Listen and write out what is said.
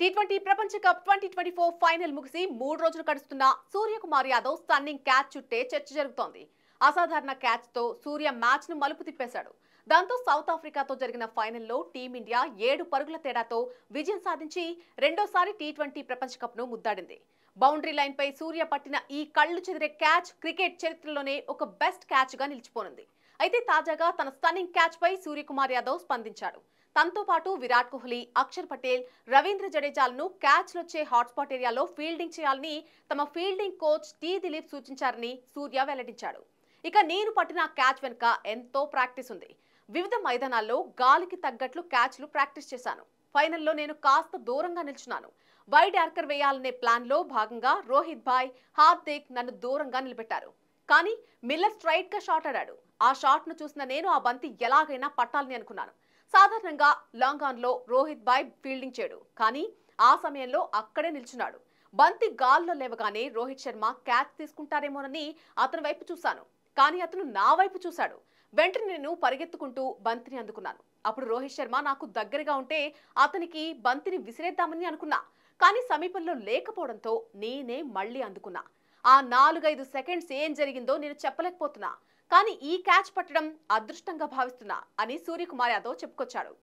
T20 ప్రపంచ cup 2024 final ముగిసి 3 రోజులు గడుస్తున్న సూర్యకుమార్ యాదవ్ స్టన్నింగ్ క్యాచ్ చుట్టే చర్చ జరుగుతోంది. అసాధారణ క్యాచ్ తో సూర్య మ్యాచ్ ను మలుపు తిప్పేశాడు. దాంతో సౌత్ ఆఫ్రికాతో జరిగిన ఫైనల్లో టీమిండియా 7 పరుగుల తేడాతో విజయం సాధించి రెండోసారి టీ20 ప్రపంచ కప్ ను ముద్దాడింది. బౌండరీ లైన్ పై సూర్య పట్టిన ఈ కళ్లు చెదిరే క్యాచ్ క్రికెట్ చరిత్రలోనే ఒక బెస్ట్ క్యాచ్ గా నిలిచిపోనుంది. అయితే తాజాగా తన స్టన్నింగ్ క్యాచ్ పై సూర్యకుమార్ యాదవ్ స్పందించాడు. తనతో పాటు విరాట్ కోహ్లీ, అక్షర్ పటేల్, రవీంద్ర జడేజాలను క్యాచ్లొచ్చే హాట్స్పాట్ ఏరియాలో ఫీల్డింగ్ చేయాలని తమ ఫీల్డింగ్ కోచ్ టీ దిలీప్ సూచించారని సూర్య వెల్లడించాడు. ఇక నేను పట్టిన క్యాచ్ వెనుక ఎంతో ప్రాక్టీస్ ఉంది. వివిధ మైదానాల్లో గాలికి తగ్గట్లు క్యాచ్లు ప్రాక్టీస్ చేశాను. ఫైనల్లో నేను కాస్త దూరంగా నిల్చున్నాను. వైడ్ యార్కర్ వేయాలనే ప్లాన్ లో భాగంగా రోహిత్ భాయ్, హార్దిక్ నన్ను దూరంగా నిలబెట్టారు. కానీ మిల్లర్ స్ట్రైట్ గా షాట్ ఆడాడు. ఆ షాట్ ను చూసిన నేను ఆ బంతి ఎలాగైనా పట్టాలని అనుకున్నాను. సాధారణంగా లాంగ్ ఆన్ లో రోహిత్ భాయ్ ఫీల్డింగ్ చేయడు, కానీ ఆ సమయంలో అక్కడే నిల్చున్నాడు. బంతి గాల్లో లేవగానే రోహిత్ శర్మ క్యాచ్ తీసుకుంటారేమోనని అతని వైపు చూశాను, కానీ అతను నా వైపు చూశాడు. వెంటనే నేను పరిగెత్తుకుంటూ బంతిని అందుకున్నాను. అప్పుడు రోహిత్ శర్మ నాకు దగ్గరగా ఉంటే అతనికి బంతిని విసిరేద్దామని అనుకున్నా, కానీ సమీపంలో లేకపోవడంతో నేనే మళ్లీ అందుకున్నా. ఆ 4-5 సెకండ్స్ ఏం జరిగిందో నేను చెప్పలేకపోతున్నా, కానీ ఈ క్యాచ్ పట్టడం అదృష్టంగా భావిస్తున్నా అని సూర్యకుమార్ యాదవ్ చెప్పుకొచ్చాడు.